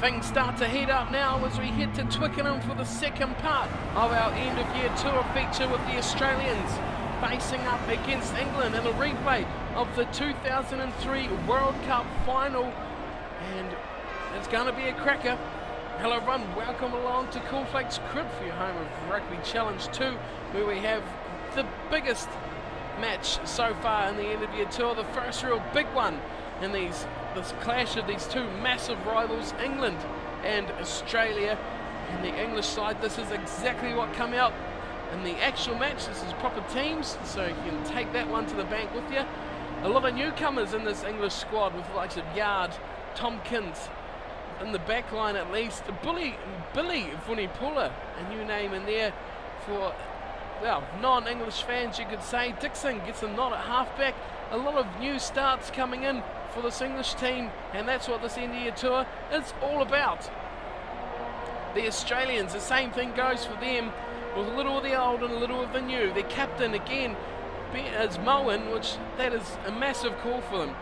Things start to heat up now as we head to Twickenham for the second part of our end of year tour feature with the Australians facing up against England in a replay of the 2003 World Cup final, and it's going to be a cracker. Hello everyone, welcome along to Cornflake's Crib for your home of Rugby Challenge 2, where we have the biggest match so far in the end of year tour, the first real big one in this clash of these two massive rivals, England and Australia. And the English side, this is exactly what come out in the actual match. This is proper teams, so you can take that one to the bank with you. A lot of newcomers in this English squad with the likes of Yard, Tompkins, in the back line at least, Billy Vunipula, a new name in there for, well, non-English fans you could say. Dixon gets a nod at halfback. A lot of new starts coming in for this English team, and that's what this end of year tour is all about. The Australians, the same thing goes for them, with a little of the old and a little of the new. Their captain again is Moen, which that is a massive call for them.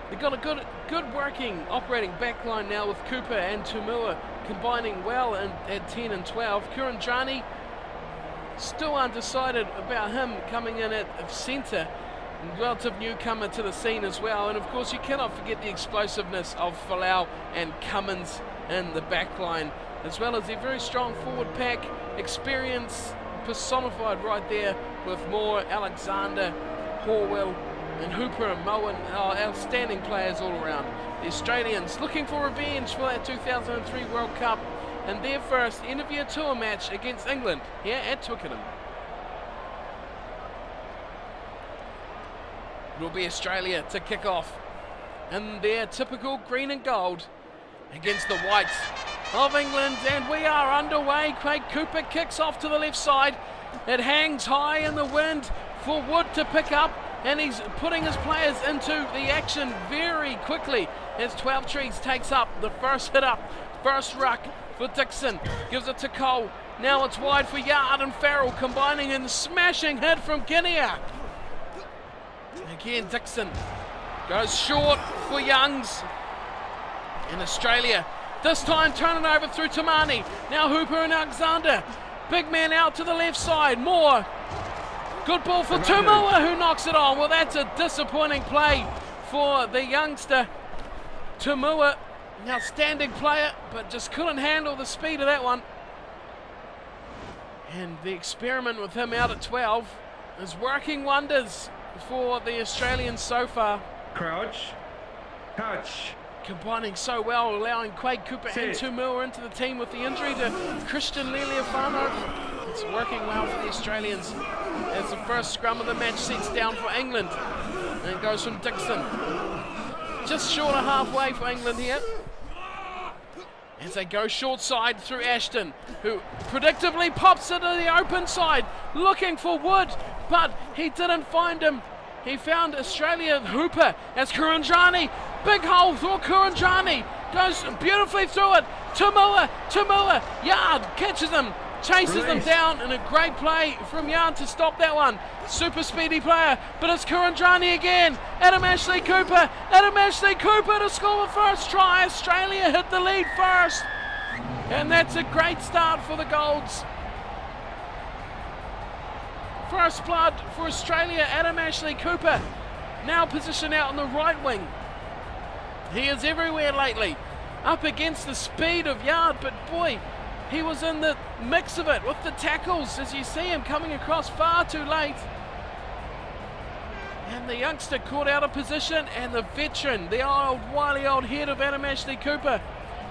They've got a good working operating backline now with Cooper and Tumua combining well at 10 and 12. Kurandrani, still undecided about him coming in at centre. Relative newcomer to the scene as well, and of course you cannot forget the explosiveness of Folau and Cummins in the back line, as well as a very strong forward pack, experience personified right there with Moore, Alexander, Horwell and Hooper and Moen. Outstanding players all around. The Australians looking for revenge for that 2003 World Cup and their first end of year tour match against England here at Twickenham. It will be Australia to kick off in their typical green and gold against the whites of England, and we are underway. Craig Cooper kicks off to the left side. It hangs high in the wind for Wood to pick up, and he's putting his players into the action very quickly as 12 Trees takes up the first hit up, first ruck for Dixon, gives it to Cole. Now it's wide for Yard and Farrell combining in a smashing hit from Guinea. Again, Dixon goes short for Youngs. In Australia, this time turning over through Tamani. Now Hooper and Alexander. Big man out to the left side. Moore. Good ball for Tumua, who knocks it on. Well, that's a disappointing play for the youngster. Tumua, an outstanding player, but just couldn't handle the speed of that one. And the experiment with him out at 12 is working wonders for the Australians so far. Crouch, touch. Combining so well, allowing Quade Cooper and Tumua into the team with the injury to Christian Liliafano. It's working well for the Australians as the first scrum of the match sets down for England. And it goes from Dixon. Just short of halfway for England here. As they go short side through Ashton, who predictably pops it to the open side, looking for Wood, but he didn't find him. He found Australia Hooper as Kurandrani. Big hole for Kurandrani. Goes beautifully through it. Tumua, Yard catches him, chases them down, and a great play from Yard to stop that one. Super speedy player, but it's Kurandrani again. Adam Ashley Cooper to score the first try. Australia hit the lead first, and that's a great start for the Golds. First blood for Australia, Adam Ashley Cooper, now positioned out on the right wing. He is everywhere lately, up against the speed of Yard, but boy, he was in the mix of it with the tackles as you see him coming across far too late. And the youngster caught out of position, and the veteran, the old wily old head of Adam Ashley Cooper,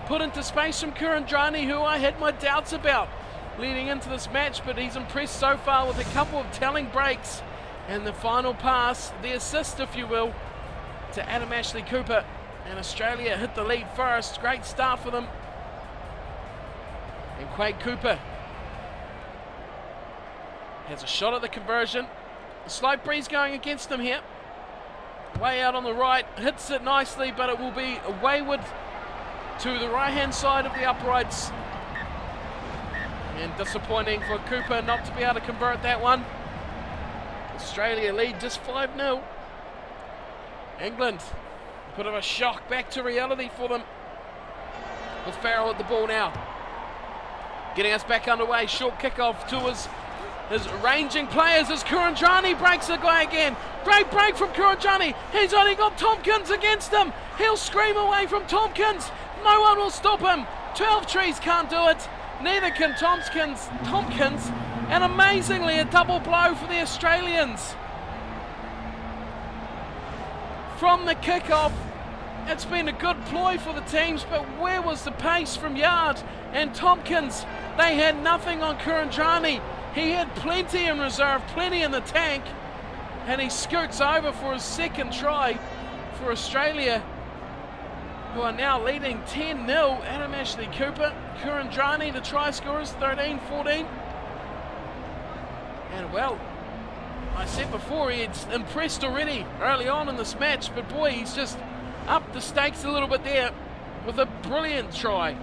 put into space from Kurandrani, who I had my doubts about leading into this match, but he's impressed so far with a couple of telling breaks. And the final pass, the assist if you will, to Adam Ashley Cooper. And Australia hit the lead first. Great start for them. And Quade Cooper has a shot at the conversion. A slight breeze going against him here. Way out on the right, hits it nicely, but it will be wayward to the right hand side of the uprights. And disappointing for Cooper not to be able to convert that one. Australia lead just 5-0. England, a bit of a shock back to reality for them. with Farrell at the ball now. Getting us back underway. Short kickoff to his ranging players as Kurandrani breaks the guy again. Great break from Kurandrani. He's only got Tompkins against him. He'll scream away from Tompkins. No one will stop him. 12 Trees can't do it. Neither can Tompkins. And amazingly, a double blow for the Australians. From the kickoff, it's been a good ploy for the teams, but where was the pace from Yard and Tompkins? They had nothing on Kurandrani. He had plenty in reserve, plenty in the tank, and he scoots over for his second try for Australia, who are now leading 10-0. Adam Ashley Cooper, Kurandrani, the try scorers, 13-14. And well, I said before, he had impressed already early on in this match, but boy, he's just upped the stakes a little bit there with a brilliant try,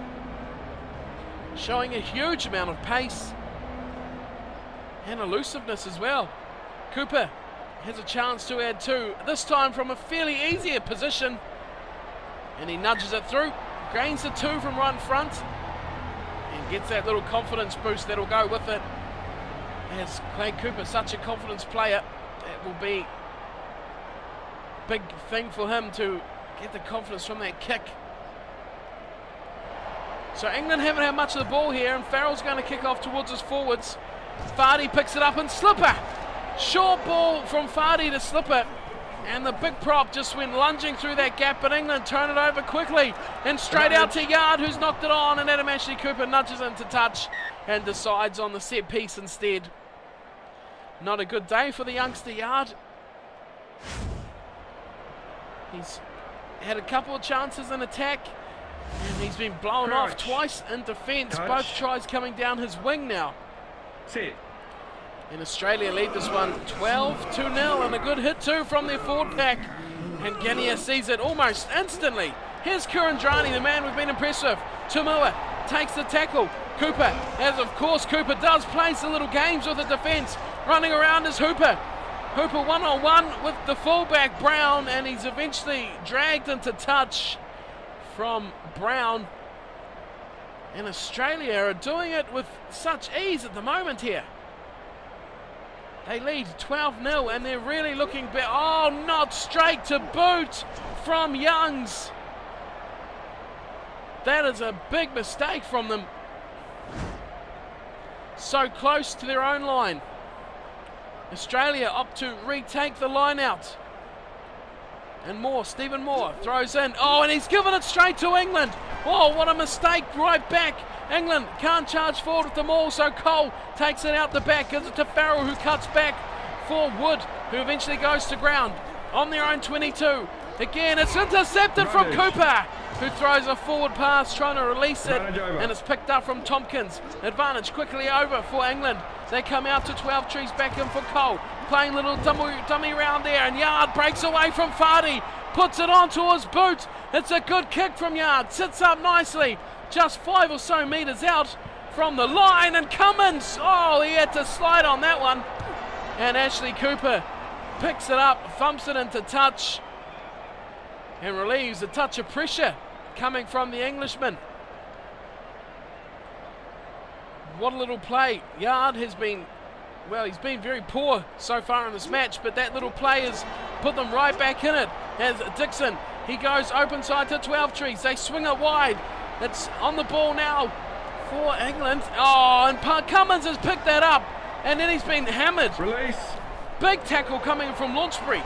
showing a huge amount of pace and elusiveness as well. Cooper has a chance to add two, this time from a fairly easier position, and he nudges it through, gains the two from right in front, and gets that little confidence boost that'll go with it. As Clay Cooper, such a confidence player, that will be a big thing for him to get the confidence from that kick. So England haven't had much of the ball here, and Farrell's going to kick off towards his forwards. Fardy picks it up and Slipper. Short ball from Fardy to Slipper. And the big prop just went lunging through that gap, but England turn it over quickly. And straight out to Yard, who's knocked it on, and Adam Ashley Cooper nudges into touch and decides on the set piece instead. Not a good day for the youngster Yard. He's had a couple of chances in attack, and he's been blown off twice in defence. Both tries coming down his wing now. Set. And Australia lead this one 12-0, and a good hit too from their forward pack. And Guinea sees it almost instantly. Here's Kurandrani, the man we've been impressed with. Tumua takes the tackle. Cooper, as of course Cooper does, plays the little games with the defence. Running around is Hooper. Hooper one-on-one with the fullback Brown, and he's eventually dragged into touch from Brown. And Australia are doing it with such ease at the moment here. They lead 12-0, and they're really looking bad. Oh, not straight to boot from Youngs. That is a big mistake from them. So close to their own line. Australia opt to retake the line out. And Stephen Moore throws in. Oh, and he's given it straight to England. Oh, what a mistake, right back. England can't charge forward with them all, so Cole takes it out the back, gives it to Farrell, who cuts back for Wood, who eventually goes to ground on their own 22. Again, it's intercepted from Cooper, who throws a forward pass, trying to release it, and it's picked up from Tompkins. Advantage quickly over for England. They come out to 12 Trees, back in for Cole, playing little dummy round there, and Yard breaks away from Fardy, puts it onto his boot. It's a good kick from Yard, sits up nicely, just 5 or so metres out from the line, and Cummins, oh, he had to slide on that one. And Ashley Cooper picks it up, thumps it into touch, and relieves a touch of pressure coming from the Englishman. What a little play. Yard has been, well, he's been very poor so far in this match, but that little play has put them right back in it. As Dixon, he goes open side to 12 Trees. They swing it wide. It's on the ball now for England. Oh, and Cummins has picked that up, and then he's been hammered. Release. Big tackle coming from Launchbury.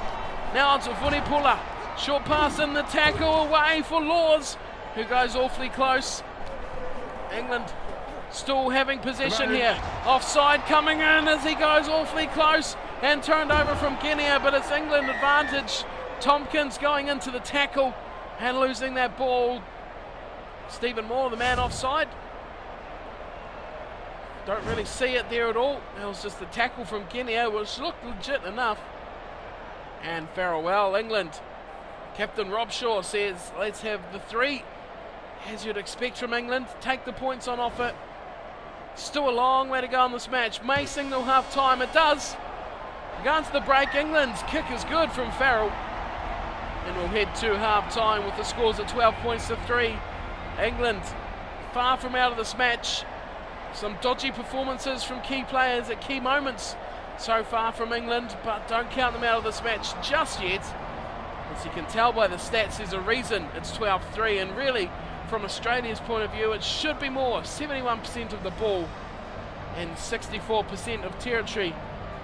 Now it's a Vunipula. Short pass in the tackle away for Laws, who goes awfully close. England still having possession here. Offside coming in as he goes awfully close and turned over from Guinea, but it's England advantage. Tompkins going into the tackle and losing that ball. Stephen Moore, the man offside. Don't really see it there at all. It was just the tackle from Guinea, which looked legit enough. And farewell, England. Captain Rob Shaw says, let's have the 3, as you'd expect from England. Take the points on offer. Still a long way to go in this match. May signal half time. It does. Against the break, England's kick is good from Farrell. And we'll head to half time with the scores at 12 points to 3. England far from out of this match. Some dodgy performances from key players at key moments so far from England, but don't count them out of this match just yet. As you can tell by the stats, there's a reason it's 12-3, and really, from Australia's point of view, it should be more. 71% of the ball and 64% of territory.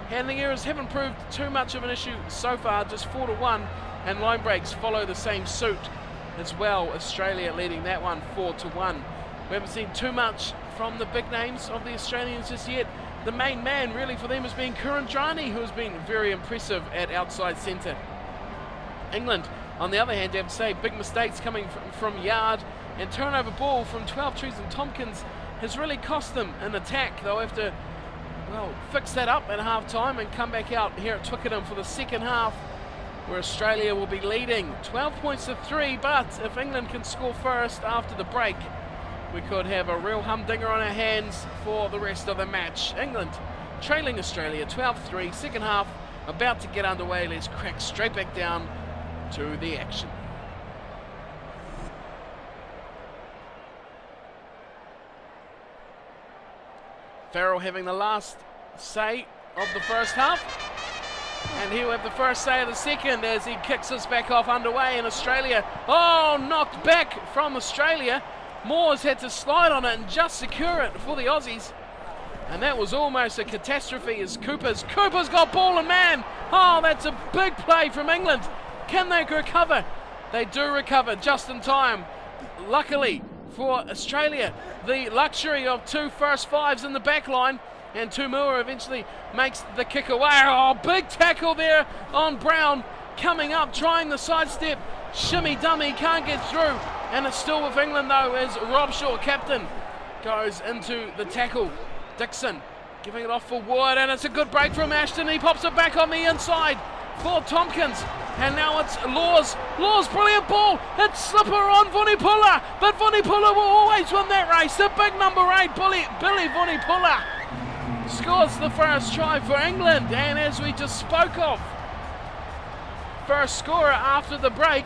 Handling errors haven't proved too much of an issue so far, just 4-1, and line breaks follow the same suit as well. Australia leading that one 4-1. We haven't seen too much from the big names of the Australians just yet. The main man really for them has been Kurandrani, who has been very impressive at outside centre. England, on the other hand, I have to say, big mistakes coming from Yard, and turnover ball from 12 trees and Tompkins has really cost them an attack. They'll have to, well, fix that up at half time and come back out here at Twickenham for the second half, where Australia will be leading 12 points to 3, but if England can score first after the break, we could have a real humdinger on our hands for the rest of the match. England trailing Australia 12-3, second half about to get underway. Let's crack straight back down to the action. Farrell having the last say of the first half, and he'll have the first say of the second as he kicks us back off underway in Australia. Oh, knocked back from Australia. Moores had to slide on it and just secure it for the Aussies, and that was almost a catastrophe as Cooper's got ball and man. Oh, that's a big play from England. Can they recover? They do recover just in time. Luckily for Australia, the luxury of 2 first fives in the back line, and Tumua eventually makes the kick away. Oh, big tackle there on Brown, coming up, trying the sidestep. Shimmy dummy, can't get through, and it's still with England though as Rob Shaw, captain, goes into the tackle. Dixon giving it off for Wood, and it's a good break from Ashton. He pops it back on the inside for Tompkins, and now it's Laws, brilliant ball. It's slipper on Vunipola, but Vunipola will always win that race. The big number 8, Billy Vunipola, scores the first try for England, and as we just spoke of, first scorer after the break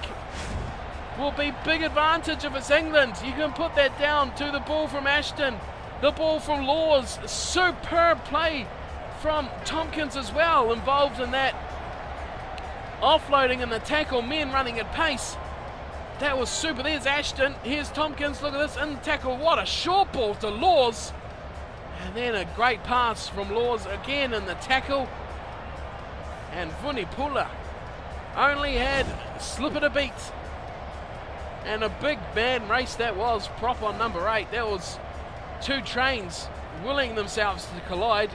will be big advantage if it's England. You can put that down to the ball from Ashton, the ball from Laws, superb play from Tompkins as well, involved in that offloading and the tackle, men running at pace. That was super. There's Ashton, here's Tompkins, look at this, in the tackle, what a short ball to Laws, and then a great pass from Laws again in the tackle, and Vunipola only had slipper to beat. And a big man race that was, prop on number 8. That was 2 trains willing themselves to collide.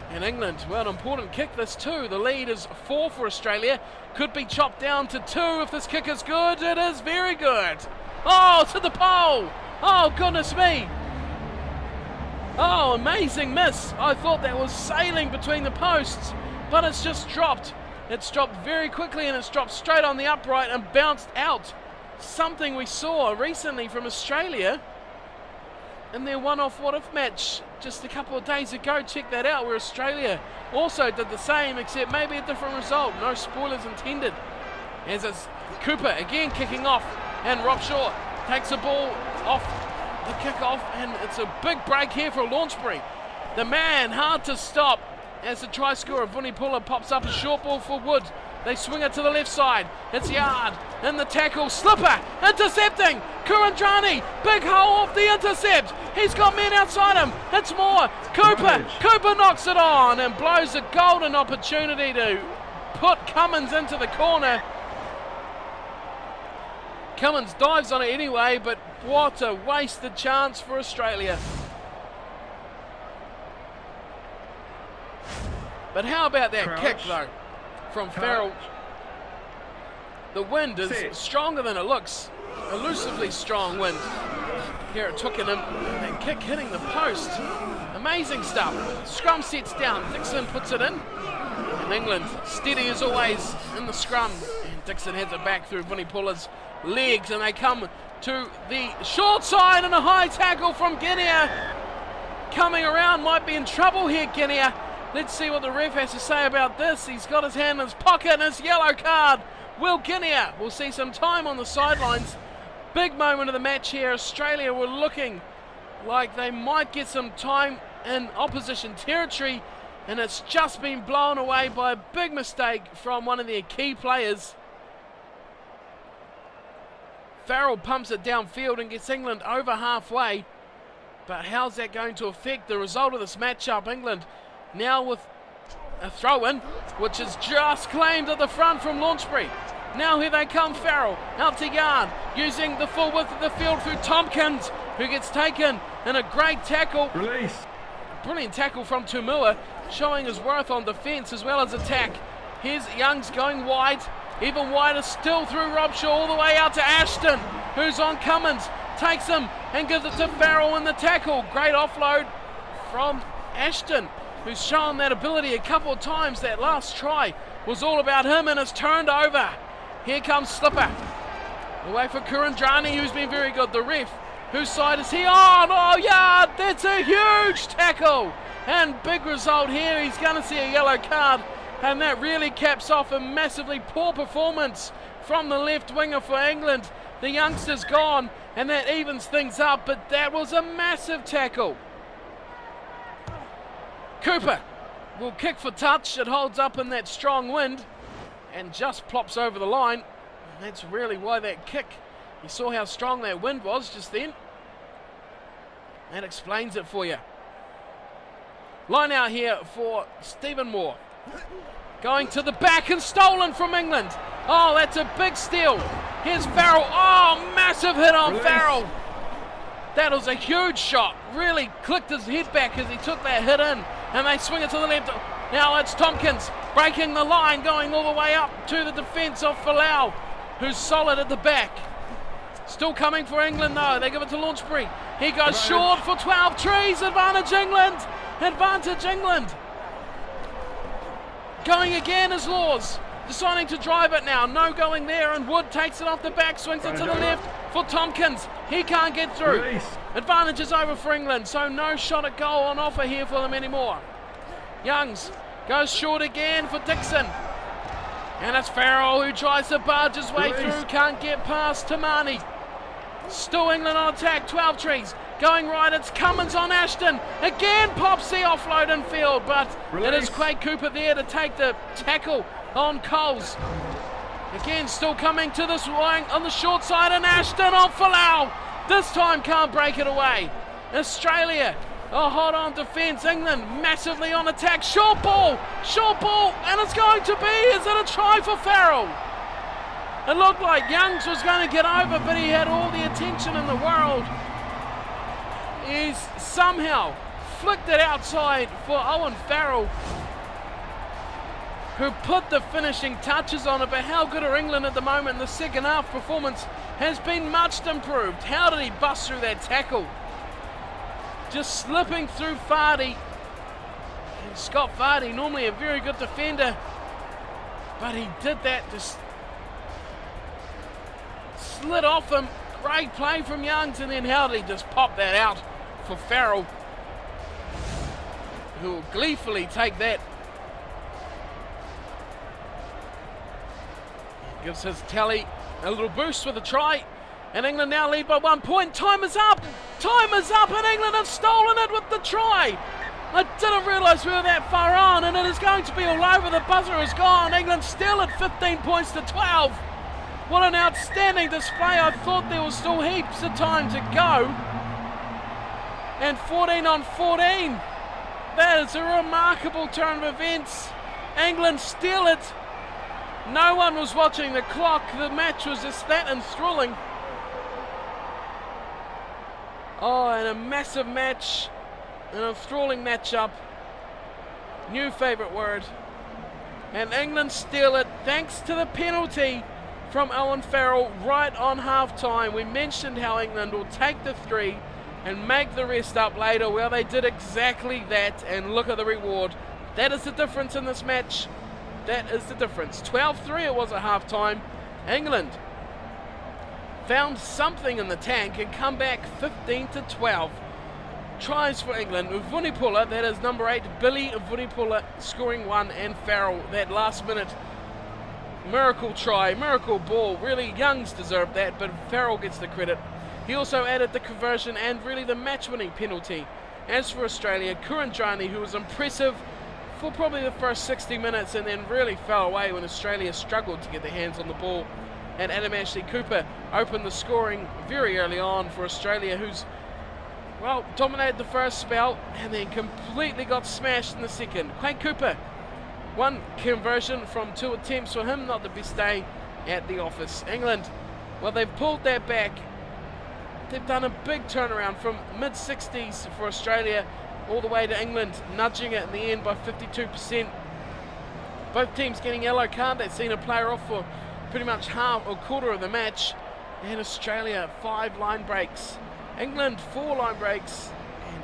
And England, well, an important kick this too. The lead is 4 for Australia. Could be chopped down to 2 if this kick is good. It is very good. Oh, to the pole. Oh, goodness me. Oh, amazing miss. I thought that was sailing between the posts, but it's just dropped. It's dropped very quickly, and it's dropped straight on the upright and bounced out. Something we saw recently from Australia in their one-off what-if match just a couple of days ago. Check that out, where Australia also did the same, except maybe a different result. No spoilers intended. As it's Cooper again kicking off, and Rob Shaw takes the ball off the kick-off, and it's a big break here for Launchbury. The man hard to stop as the try scorer Vunipola pops up a short ball for Wood. They swing it to the left side. It's Yard in the tackle. Slipper intercepting. Kurandrani, big hole off the intercept. He's got men outside him. It's Moore. Cooper knocks it on and blows a golden opportunity to put Cummins into the corner. Cummins dives on it anyway, but what a wasted chance for Australia. But how about that kick though from Farrell? The wind is stronger than it looks. Elusively strong wind here at Twickenham. That kick hitting the post. Amazing stuff. Scrum sets down. Dixon puts it in. And England steady as always in the scrum. And Dixon has it back through Vunipola's legs. And they come to the short side, and a high tackle from Guinea. Coming around, might be in trouble here, Guinea. Let's see what the ref has to say about this. He's got his hand in his pocket, and his yellow card. Will Guinea will see some time on the sidelines Big moment of the match here. Australia were looking like they might get some time in opposition territory, and it's just been blown away by a big mistake from one of their key players. Farrell pumps it downfield and gets England over halfway. But how's that going to affect the result of this matchup? England now with a throw-in, which is just claimed at the front from Launchbury. Now here they come, Farrell out to yard, using the full width of the field through Tompkins, who gets taken in a great tackle. Release. Brilliant tackle from Tumua, showing his worth on defence as well as attack. Here's Youngs going wide, even wider still through Robshaw, all the way out to Ashton, who's on Cummins, takes him and gives it to Farrell in the tackle. Great offload from Ashton, who's shown that ability a couple of times. That last try was all about him, and it's turned over. Here comes Slipper, away for Kurandrani, who's been very good. The ref, whose side is he on? Oh, yeah, that's a huge tackle. And big result here. He's going to see a yellow card, and that really caps off a massively poor performance from the left winger for England. The youngster's gone, and that evens things up, but that was a massive tackle. Cooper will kick for touch. It holds up in that strong wind and just plops over the line. That's really why that kick. You saw how strong that wind was just then. That explains it for you. Line out here for Stephen Moore. Going to the back and stolen from England. Oh, that's a big steal. Here's Farrell. Oh, massive hit on Farrell. That was a huge shot. Really clicked his head back as he took that hit in. And they swing it to the left. Now it's Tompkins breaking the line, going all the way up to the defence of Folau, who's solid at the back. Still coming for England though. They give it to Launchbury. He goes short for 12 trees. Advantage England. Advantage England. Going again is Laws. Deciding to drive it now. No going there, and Wood takes it off the back, swings it to the left for Tompkins. He can't get through. Advantage is over for England, so no shot at goal on offer here for them anymore. Youngs goes short again for Dixon. And it's Farrell who tries to barge his way through, can't get past Tamani. Still England on attack, 12 trees. Going right, it's Cummins on Ashton. Again pops the offload in field, but it is Quade Cooper there to take the tackle on Coles. Again, still coming to this line on the short side, and Ashton on Folau. This time can't break it away. Australia, a hot on defence. England massively on attack. Short ball, and it's going to be, is it a try for Farrell? It looked like Youngs was going to get over, but he had all the attention in the world. He's somehow flicked it outside for Owen Farrell, who put the finishing touches on it. But how good are England at the moment? The second half performance has been much improved. How did he bust through that tackle? Just slipping through Vardy. And Scott Vardy, normally a very good defender, but he did that, just slid off him. Great play from Youngs, and then how did he just pop that out for Farrell, who will gleefully take that. Gives his tally a little boost with a try, and England now lead by 1 point. Time is up, and England have stolen it with the try. I didn't realise we were that far on, and it is going to be all over. The buzzer is gone. England still at 15 points to 12. What an outstanding display. I thought there was still heaps of time to go. And 14 on 14. That is a remarkable turn of events. England steal it. No one was watching the clock. The match was just that enthralling. Oh, and a massive match. An enthralling matchup. New favourite word. And England steal it thanks to the penalty from Owen Farrell right on half-time. We mentioned how England will take the 3 and make the rest up later. Well, they did exactly that, and look at the reward. That is the difference in this match. That is the difference. 12-3 it was at half-time. England found something in the tank and come back 15-12. Tries for England. Vunipula, that is number 8, Billy Vunipula scoring 1, and Farrell, that last minute miracle try, miracle ball. Really, Youngs deserved that, but Farrell gets the credit. He also added the conversion and really the match-winning penalty. As for Australia, Kuranjani, who was impressive for probably the first 60 minutes and then really fell away when Australia struggled to get their hands on the ball. And Adam Ashley Cooper opened the scoring very early on for Australia, who's, well, dominated the first spell and then completely got smashed in the second. Quade Cooper, one conversion from 2 attempts for him, not the best day at the office. England, well, they've pulled that back. They've done a big turnaround from mid-60s for Australia all the way to England, nudging it in the end by 52%. Both teams getting yellow card. They've seen a player off for pretty much half or quarter of the match. And Australia, 5 line breaks. England, 4 line breaks and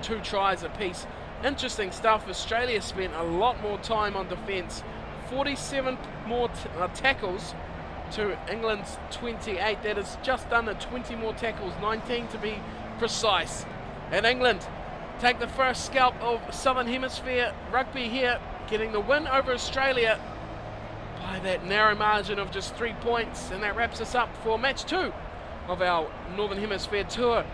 2 tries apiece. Interesting stuff. Australia spent a lot more time on defence. 47 more tackles to England's 28. That is just under 20 more tackles, 19 to be precise. And England take the first scalp of Southern Hemisphere rugby here, getting the win over Australia by that narrow margin of just 3 points. And that wraps us up for match 2 of our Northern Hemisphere tour.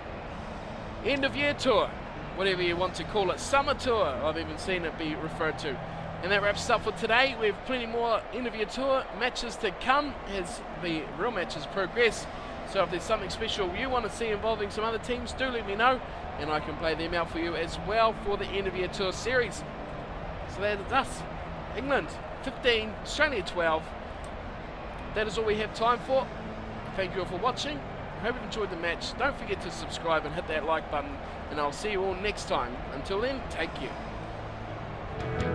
End of year tour, whatever you want to call it. Summer tour, I've even seen it be referred to. And that wraps us up for today. We have plenty more end of year tour matches to come as the real matches progress. So if there's something special you want to see involving some other teams, do let me know, and I can play them out for you as well for the end of year tour series. So that's us. England 15, Australia 12. That is all we have time for. Thank you all for watching. I hope you've enjoyed the match. Don't forget to subscribe and hit that like button, and I'll see you all next time. Until then, take care.